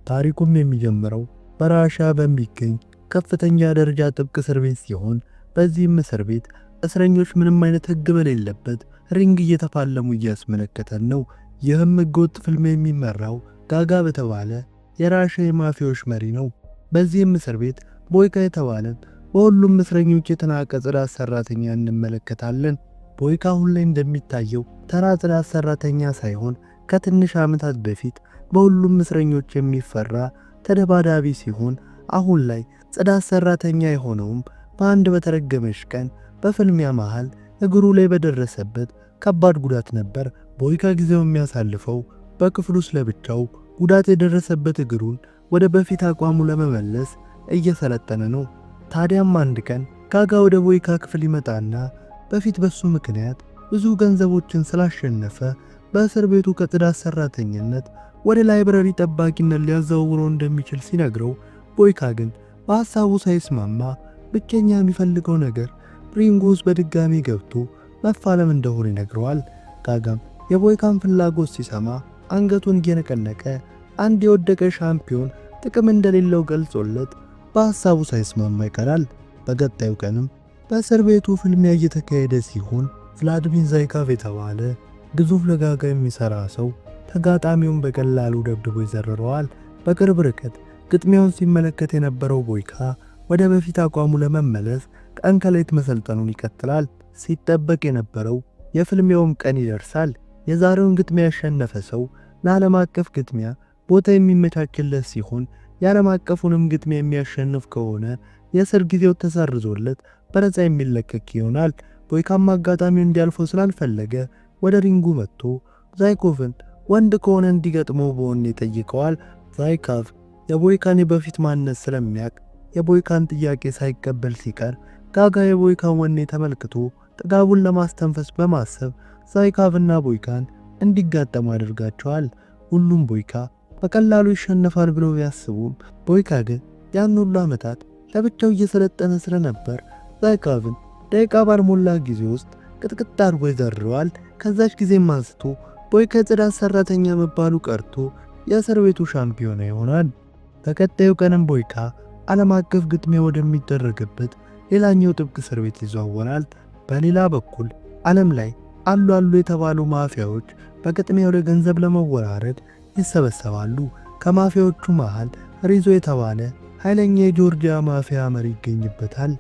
ታሪኩም የሚጀምረው በራሺያ በሚገኝ ከፍተኛ ደረጃ ጥብቅ እስር ቤት ሲሆን በዚህም እስር ቤት እስረኞች ምንም አይነት ሕግ በሌለበት ሪንግ እየተፋለሙ እያስመለከተን ነው። ይህም ሕገወጥ ፍልሚያ የሚመራው ጋጋ በተባለ የራሺያ የማፊያዎች መሪ ነው። በዚህም እስር ቤት ቦይካ የተባለ በሁሉም እስረኞች የተናቀ ጽዳት ሰራተኛ እንመለከታለን። ቦይካ አሁን ላይ እንደሚታየው ተራ ጽዳት ሰራተኛ ሳይሆን ከትንሽ ዓመታት በፊት በሁሉም እስረኞች የሚፈራ ተደባዳቢ ሲሆን አሁን ላይ ጽዳት ሰራተኛ የሆነውም በአንድ በተረገመች ቀን በፍልሚያ መሃል እግሩ ላይ በደረሰበት ከባድ ጉዳት ነበር። ቦይካ ጊዜው የሚያሳልፈው በክፍሉ ውስጥ ለብቻው ጉዳት የደረሰበት እግሩን ወደ በፊት አቋሙ ለመመለስ እየሰለጠነ ነው። ታዲያም አንድ ቀን ጋጋ ወደ ቦይካ ክፍል ይመጣና በፊት በሱ ምክንያት ብዙ ገንዘቦችን ስላሸነፈ በእስር ቤቱ ከጽዳት ሰራተኝነት ወደ ላይብረሪ ጠባቂነት ሊያዘዋውረው እንደሚችል ሲነግረው ቦይካ ግን በሐሳቡ ሳይስማማ ብቸኛ የሚፈልገው ነገር ሪንጎስ በድጋሚ ገብቶ መፋለም እንደሆነ ይነግረዋል። ጋጋም የቦይካን ፍላጎት ሲሰማ አንገቱን እየነቀነቀ አንድ የወደቀ ሻምፒዮን ጥቅም እንደሌለው ገልጾለት በሐሳቡ ሳይስማማ ይቀራል። በቀጣዩ ቀንም በእስር ቤቱ ፍልሚያ እየተካሄደ ሲሆን ቭላድሚር ዛይካቭ የተባለ ግዙፍ ለጋጋ የሚሰራ ሰው ተጋጣሚውን በቀላሉ ደብድቦ ይዘርረዋል። በቅርብ ርቀት ግጥሚያውን ሲመለከት የነበረው ቦይካ ወደ በፊት አቋሙ ለመመለስ ቀን ከሌት መሰልጠኑን ይቀጥላል። ሲጠበቅ የነበረው የፍልሚያውም ቀን ይደርሳል። የዛሬውን ግጥሚያ ያሸነፈ ሰው ለዓለም አቀፍ ግጥሚያ ቦታ የሚመቻችለት ሲሆን የዓለም አቀፉንም ግጥሚያ የሚያሸንፍ ከሆነ የእስር ጊዜው ተሰርዞለት በነፃ የሚለቀቅ ይሆናል። ቦይካም አጋጣሚውን እንዲያልፈው ስላልፈለገ ወደ ሪንጉ መጥቶ ዛይኮቭን ወንድ ከሆነ እንዲገጥመው በሆነ ይጠይቀዋል። ዛይካቭ የቦይካን በፊት ማንነት ስለሚያውቅ የቦይካን ጥያቄ ሳይቀበል ሲቀር ጋጋ የቦይካን ወኔ ተመልክቶ ጥጋቡን ለማስተንፈስ በማሰብ ዛይካቭና ቦይካን እንዲጋጠሙ አድርጋቸዋል። ሁሉም ቦይካ በቀላሉ ይሸነፋል ብለው ቢያስቡም ቦይካ ግን ያን ሁሉ ዓመታት ለብቻው እየሰለጠነ ስለነበር ዛይካቭን ደቂቃ ባልሞላ ጊዜ ውስጥ ቅጥቅጥ አድርጎ ይዘርረዋል። ከዛች ጊዜም አንስቶ ቦይካ የጽዳት ሰራተኛ መባሉ ቀርቶ የእስር ቤቱ ሻምፒዮና ይሆናል። በቀጣዩ ቀንም ቦይካ ዓለም አቀፍ ግጥሚያ ወደሚደረግበት ሌላኛው ጥብቅ እስር ቤት ይዘዋወራል። በሌላ በኩል ዓለም ላይ አሉ የተባሉ ማፊያዎች በግጥሚያው ለገንዘብ ለመወራረድ ይሰበሰባሉ። ከማፊያዎቹ መሃል ሪዞ የተባለ ኃይለኛ የጆርጂያ ማፊያ መሪ ይገኝበታል።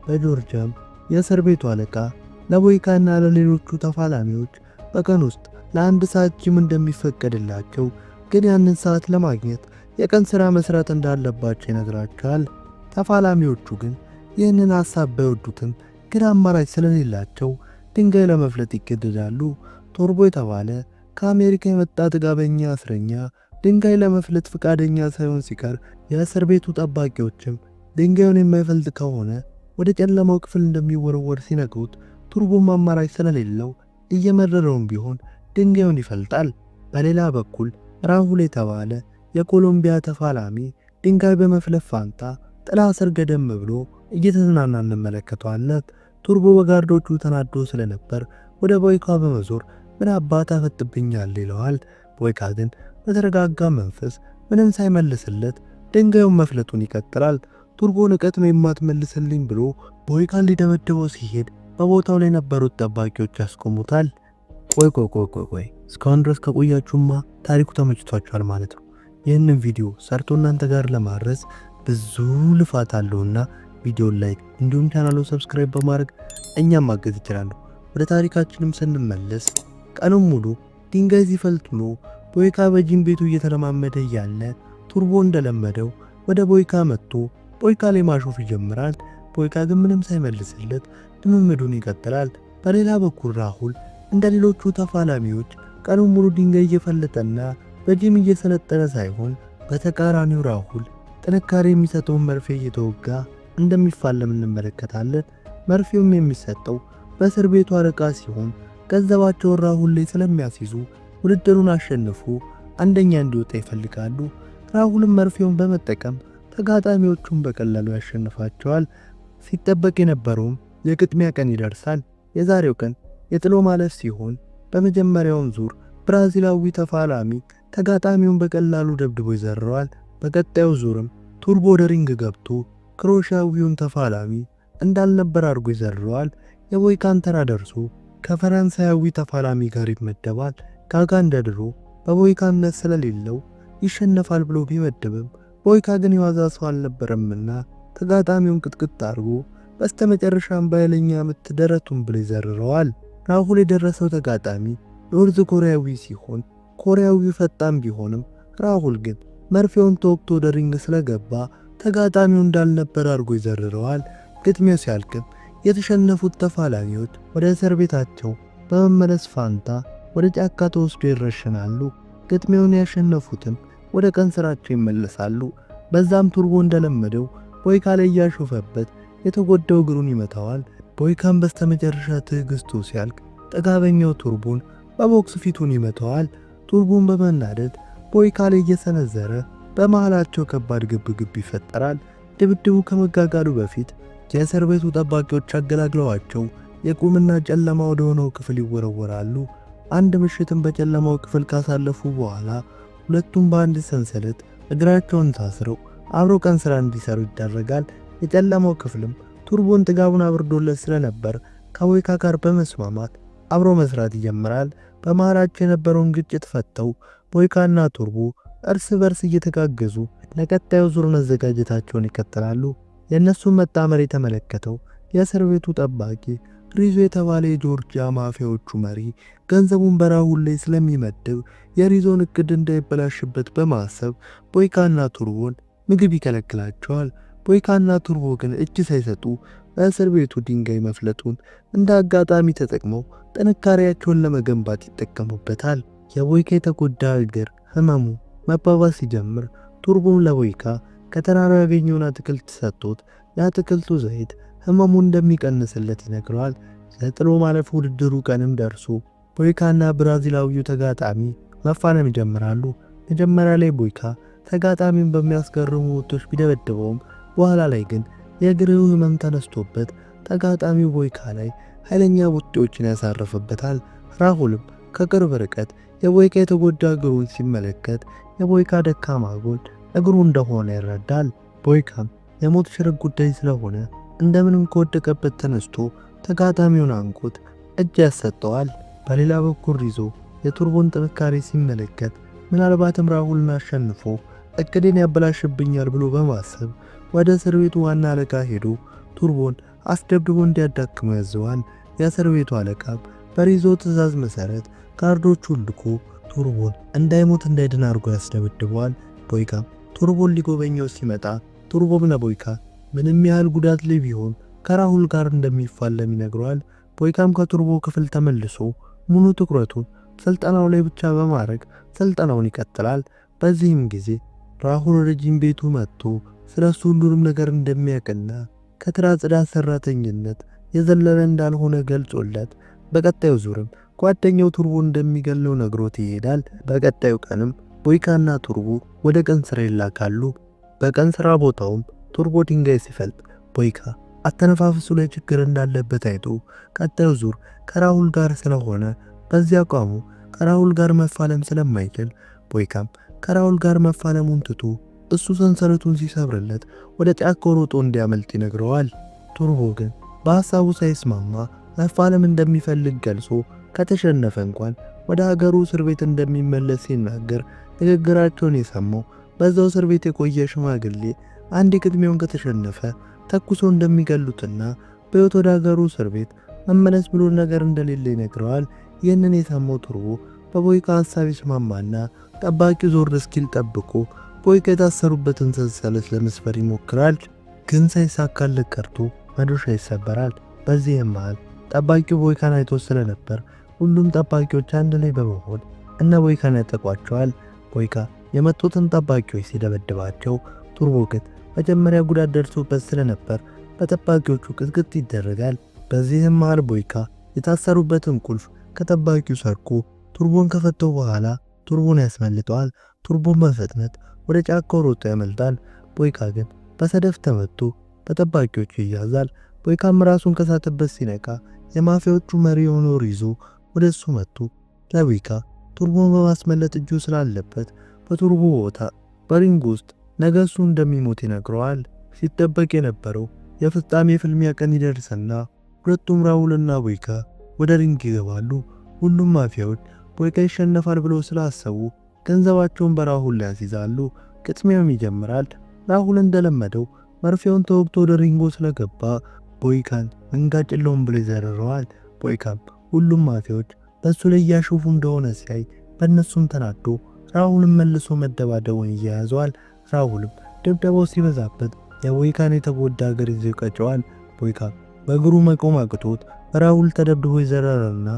በጆርጂያም የእስር ቤቱ አለቃ ለቦይካና ለሌሎቹ ተፋላሚዎች በቀን ውስጥ ለአንድ ሰዓት ጂም እንደሚፈቀድላቸው ግን ያንን ሰዓት ለማግኘት የቀን ሥራ መስራት እንዳለባቸው ይነግራቸዋል። ተፋላሚዎቹ ግን ይህንን ሐሳብ ባይወዱትም ግን አማራጭ ስለሌላቸው ድንጋይ ለመፍለጥ ይገደዳሉ። ቶርቦ የተባለ ከአሜሪካ የመጣ ጥጋበኛ እስረኛ ድንጋይ ለመፍለጥ ፈቃደኛ ሳይሆን ሲቀር የእስር ቤቱ ጠባቂዎችም ድንጋዩን የማይፈልጥ ከሆነ ወደ ጨለማው ክፍል እንደሚወረወር ሲነግሩት ቱርቦም አማራጭ ስለሌለው እየመረረውም ቢሆን ድንጋዩን ይፈልጣል። በሌላ በኩል ራሁል የተባለ የኮሎምቢያ ተፋላሚ ድንጋይ በመፍለጥ ፋንታ ጥላ ስር ገደም ብሎ እየተዝናና እንመለከተዋለን። ቱርቦ በጋርዶቹ ተናዶ ስለነበር ወደ ቦይካ በመዞር ምን አባታ ፈጥብኛል ይለዋል። ቦይካ ግን በተረጋጋ መንፈስ ምንም ሳይመልስለት ድንጋዩን መፍለጡን ይቀጥላል። ቱርቦ ንቀት ነው የማትመልስልኝ ብሎ ቦይካን ሊደበድበው ሲሄድ በቦታው ላይ የነበሩት ጠባቂዎች ያስቆሙታል። ቆይ እስካሁን ድረስ ከቆያችሁማ ታሪኩ ተመችቷችኋል ማለት ነው። ይህንን ቪዲዮ ሰርቶ እናንተ ጋር ለማድረስ ብዙ ልፋት አለውና ቪዲዮ ላይክ እንዲሁም ቻናሉን ሰብስክራይብ በማድረግ እኛም ማገዝ ይችላሉ። ወደ ታሪካችንም ስንመለስ ቀኑን ሙሉ ድንጋይ ሲፈልጥሎ ቦይካ በጂም ቤቱ እየተለማመደ እያለ ቱርቦ እንደለመደው ወደ ቦይካ መጥቶ ቦይካ ላይ ማሾፍ ይጀምራል። ቦይካ ግን ምንም ሳይመልስለት ልምምዱን ይቀጥላል። በሌላ በኩል ራሁል እንደ ሌሎቹ ተፋላሚዎች ቀኑን ሙሉ ድንጋይ እየፈለጠና በጂም እየሰለጠነ ሳይሆን በተቃራኒው ራሁል ጥንካሬ የሚሰጠውን መርፌ እየተወጋ እንደሚፋለም እንመለከታለን። መርፌውም የሚሰጠው በእስር ቤቱ አለቃ ሲሆን ገንዘባቸውን ራሁል ላይ ስለሚያስይዙ ውድድሩን አሸንፎ አንደኛ እንዲወጣ ይፈልጋሉ። ራሁልም መርፌውን በመጠቀም ተጋጣሚዎቹን በቀላሉ ያሸንፋቸዋል። ሲጠበቅ የነበረውም የግጥሚያ ቀን ይደርሳል። የዛሬው ቀን የጥሎ ማለፍ ሲሆን በመጀመሪያው ዙር ብራዚላዊ ተፋላሚ ተጋጣሚውን በቀላሉ ደብድቦ ይዘርረዋል። በቀጣዩ ዙርም ቱርቦ ወደ ሪንግ ገብቶ ክሮሻዊውን ተፋላሚ እንዳልነበር አድርጎ ይዘርረዋል። የቦይካን ተራ ደርሶ ከፈረንሳያዊ ተፋላሚ ጋር ይመደባል። ጋጋ እንደድሮ በቦይካ እምነት ስለሌለው ይሸነፋል ብሎ ቢመደብም ቦይካ ግን የዋዛ ሰው አልነበረምና ተጋጣሚውን ቅጥቅጥ አድርጎ በስተመጨረሻም በኃይለኛ ምት ደረቱን ብሎ ይዘርረዋል። ራሁል የደረሰው ተጋጣሚ ኖርዝ ኮሪያዊ ሲሆን ኮሪያዊው ፈጣን ቢሆንም ራሁል ግን መርፌውን ተወግቶ ወደ ሪንግ ስለገባ ተጋጣሚው እንዳልነበር አድርጎ ይዘርረዋል። ግጥሚያው ሲያልቅም የተሸነፉት ተፋላሚዎች ወደ እስር ቤታቸው በመመለስ ፋንታ ወደ ጫካ ተወስዶ ይረሸናሉ። ግጥሚያውን ያሸነፉትም ወደ ቀን ስራቸው ይመለሳሉ። በዛም ቱርቦ እንደለመደው ቦይካ ላይ ያሾፈበት የተጎዳው እግሩን ይመታዋል። ቦይካም በስተመጨረሻ ትዕግስቱ ሲያልቅ ጠጋበኛው ቱርቦን በቦክስ ፊቱን ይመታዋል። ቱርቦን በመናደድ ቦይካ ላይ እየሰነዘረ በመሃላቸው ከባድ ግብግብ ይፈጠራል። ድብድቡ ከመጋጋሉ በፊት የእስር ቤቱ ጠባቂዎች አገላግለዋቸው የቁምና ጨለማ ወደ ሆነው ክፍል ይወረወራሉ። አንድ ምሽትን በጨለማው ክፍል ካሳለፉ በኋላ ሁለቱም በአንድ ሰንሰለት እግራቸውን ታስረው አብረው ቀን ስራ እንዲሰሩ ይደረጋል። የጨለማው ክፍልም ቱርቦን ጥጋቡን አብርዶለት ስለነበር ከቦይካ ጋር በመስማማት አብሮ መስራት ይጀምራል። በመሃላቸው የነበረውን ግጭት ፈተው ቦይካና ቱርቦ እርስ በርስ እየተጋገዙ ለቀጣዩ ዙር መዘጋጀታቸውን ይቀጥላሉ። የእነሱን መጣመር የተመለከተው የእስር ቤቱ ጠባቂ ሪዞ የተባለ የጆርጂያ ማፊያዎቹ መሪ ገንዘቡን በራሁል ላይ ስለሚመድብ የሪዞን እቅድ እንዳይበላሽበት በማሰብ ቦይካና ቱርቦን ምግብ ይከለክላቸዋል። ቦይካና ቱርቦ ግን እጅ ሳይሰጡ በእስር ቤቱ ድንጋይ መፍለጡን እንደ አጋጣሚ ተጠቅመው ጥንካሬያቸውን ለመገንባት ይጠቀሙበታል። የቦይካ የተጎዳ እግር ህመሙ መባባስ ሲጀምር ቱርቦም ለቦይካ ከተራራው ያገኘውን አትክልት ሰጥቶት የአትክልቱ ዘይት ህመሙ እንደሚቀንስለት ይነግረዋል። ለጥሎ ማለፍ ውድድሩ ቀንም ደርሶ ቦይካና ብራዚላዊው ተጋጣሚ መፋለም ይጀምራሉ። መጀመሪያ ላይ ቦይካ ተጋጣሚውን በሚያስገርሙ ውጦች ቢደበድበውም በኋላ ላይ ግን የእግሩ ህመም ተነስቶበት ተጋጣሚው ቦይካ ላይ ኃይለኛ ውጤዎችን ያሳርፍበታል። ራሁልም ከቅርብ ርቀት የቦይካ የተጎዳ እግሩን ሲመለከት የቦይካ ደካማ ጎን እግሩ እንደሆነ ይረዳል። ቦይካም የሞት ሽረት ጉዳይ ስለሆነ እንደምንም ከወደቀበት ተነስቶ ተጋጣሚውን አንቆት እጅ ያሰጠዋል። በሌላ በኩል ሪዞ የቱርቦን ጥንካሬ ሲመለከት ምናልባትም ራሁልን አሸንፎ እቅዴን ያበላሽብኛል ብሎ በማሰብ ወደ እስር ቤቱ ዋና አለቃ ሄዶ ቱርቦን አስደብድቦ እንዲያዳክመው ያዘዋል። የእስር ቤቱ አለቃም በሪዞ ትዕዛዝ መሰረት ካርዶቹን ልኮ ቱርቦን እንዳይሞት እንዳይድን አድርጎ ያስደብድበዋል። ቦይካም ቱርቦን ሊጎበኘው ሲመጣ ቱርቦም ለቦይካ ምንም ያህል ጉዳት ላይ ቢሆን ከራሁል ጋር እንደሚፋለም ይነግረዋል። ቦይካም ከቱርቦ ክፍል ተመልሶ ሙሉ ትኩረቱን ስልጠናው ላይ ብቻ በማድረግ ስልጠናውን ይቀጥላል። በዚህም ጊዜ ራሁል ወደ ጂም ቤቱ መጥቶ ስለሱ ሁሉንም ነገር እንደሚያውቅና ከተራ ጽዳት ሰራተኝነት የዘለለ እንዳልሆነ ገልጾለት በቀጣዩ ዙርም ጓደኛው ቱርቦ እንደሚገለው ነግሮት ይሄዳል። በቀጣዩ ቀንም ቦይካና ቱርቦ ወደ ቀን ስራ ይላካሉ። በቀን ስራ ቦታውም ቱርቦ ድንጋይ ሲፈልጥ ቦይካ አተነፋፍሱ ላይ ችግር እንዳለበት አይቶ ቀጣዩ ዙር ከራሁል ጋር ስለሆነ በዚያ አቋሙ ከራሁል ጋር መፋለም ስለማይችል ቦይካም ከራሁል ጋር መፋለሙን ትቶ እሱ ሰንሰለቱን ሲሰብርለት ወደ ጫካው ሮጦ እንዲያመልጥ ይነግረዋል። ቱርቦ ግን በሐሳቡ ሳይስማማ መፋለም እንደሚፈልግ ገልጾ ከተሸነፈ እንኳን ወደ ሀገሩ እስር ቤት እንደሚመለስ ሲናገር ንግግራቸውን የሰማው በዛው እስር ቤት የቆየ ሽማግሌ አንድ ቅድሚያውን ከተሸነፈ ተኩሶ እንደሚገሉትና በሕይወት ወደ ሀገሩ እስር ቤት መመለስ ብሎ ነገር እንደሌለ ይነግረዋል። ይህንን የሰማው ቱርቦ በቦይካ ሐሳብ ይስማማና ጠባቂው ዞር እስኪል ጠብቆ ቦይካ የታሰሩበትን ሰንሰለት ለመስበር ይሞክራል። ግን ሳይሳካለት ቀርቶ መዶሻ ይሰበራል። በዚህም መሃል ጠባቂው ቦይካን አይቶ ስለነበር ሁሉም ጠባቂዎች አንድ ላይ በመሆን እነ ቦይካን ያጠቋቸዋል። ቦይካ የመጡትን ጠባቂዎች ሲደበድባቸው ቱርቦ ግን መጀመሪያ ጉዳት ደርሶበት ስለነበር በጠባቂዎቹ ቅጥቅጥ ይደረጋል። በዚህም መሃል ቦይካ የታሰሩበትን ቁልፍ ከጠባቂው ሰርቆ ቱርቦን ከፈተው በኋላ ቱርቦን ያስመልጠዋል። ቱርቦን በፍጥነት ወደ ጫካው ሮጦ ያመልጣል። ቦይካ ግን በሰደፍ ተመቶ በጠባቂዎቹ ይያዛል። ቦይካም ራሱን ከሳተበት ሲነቃ የማፊያዎቹ መሪ የሆነው ሪዞ ወደ እሱ መጥቶ ለቦይካ ቱርቦን በማስመለጥ እጁ ስላለበት በቱርቦ ቦታ በሪንግ ውስጥ ነገ እሱ እንደሚሞት ይነግረዋል። ሲጠበቅ የነበረው የፍጻሜ ፍልሚያ ቀን ይደርስና ሁለቱም ራሁልና ቦይካ ወደ ሪንግ ይገባሉ። ሁሉም ማፊያዎች ቦይካ ይሸነፋል ብለው ስላሰቡ ገንዘባቸውን በራሁል ላይ ያስይዛሉ። ግጥሚያውም ይጀምራል። ራሁል እንደለመደው መርፌውን ተወግቶ ወደ ሪንጎ ስለገባ ቦይካን መንጋጭለውን ብሎ ይዘርረዋል። ቦይካም ሁሉም ማፊያዎች በሱ ላይ እያሾፉ እንደሆነ ሲያይ በእነሱም ተናዶ ራሁልን መልሶ መደባደቡን ይያያዘዋል። ራሁልም ድብደባው ሲበዛበት የቦይካን የተጎዳ እግር ይዞ ይቀጨዋል። ቦይካም በእግሩ መቆም አቅቶት በራሁል ተደብድቦ ይዘረረና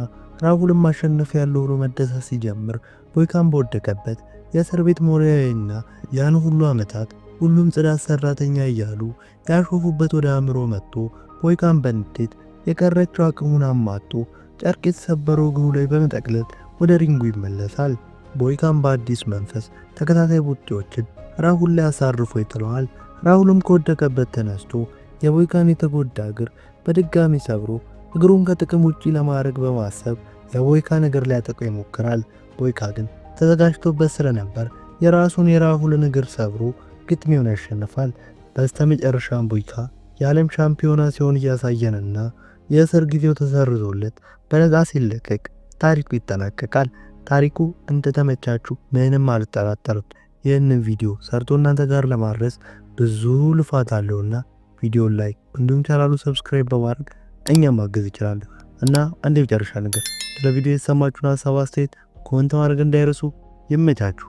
ራሁልን ማሸነፍ ያለው ብሎ መደሰት ሲጀምር ቦይካን በወደቀበት የእስር ቤት ሞሪያዊና ያን ሁሉ ዓመታት ሁሉም ጽዳት ሰራተኛ እያሉ ያሾፉበት ወደ አእምሮ መጥቶ ቦይካን በንዴት የቀረችው አቅሙን አማጦ ጨርቅ የተሰበረው እግሩ ላይ በመጠቅለል ወደ ሪንጉ ይመለሳል። ቦይካን በአዲስ መንፈስ ተከታታይ ቡጢዎችን ራሁል ላይ አሳርፎ ይጥለዋል። ራሁልም ከወደቀበት ተነስቶ የቦይካን የተጎዳ እግር በድጋሚ ሰብሮ እግሩን ከጥቅም ውጪ ለማድረግ በማሰብ የቦይካን እግር ሊያጠቀው ይሞክራል። ቦይካ ግን ተዘጋጅቶበት ስለነበር የራሁልን እግር ሰብሮ ግጥሚያውን ያሸንፋል። በስተመጨረሻም ቦይካ የዓለም ሻምፒዮና ሲሆን እያሳየንና የእስር ጊዜው ተሰርዞለት በነፃ ሲለቀቅ ታሪኩ ይጠናቀቃል። ታሪኩ እንደተመቻችሁ ምንም አልጠራጠርም። ይህንን ቪዲዮ ሰርቶ እናንተ ጋር ለማድረስ ብዙ ልፋት አለውና ቪዲዮን ላይክ እንዲሁም ቻናሉ ሰብስክራይብ በማድረግ እኛም ማገዝ ይችላል። እና አንድ የመጨረሻ ነገር ስለ ቪዲዮ የተሰማችሁን ሀሳብ አስተያየት ኮሜንት ማድረግ እንዳይረሱ። ይመቻችሁ።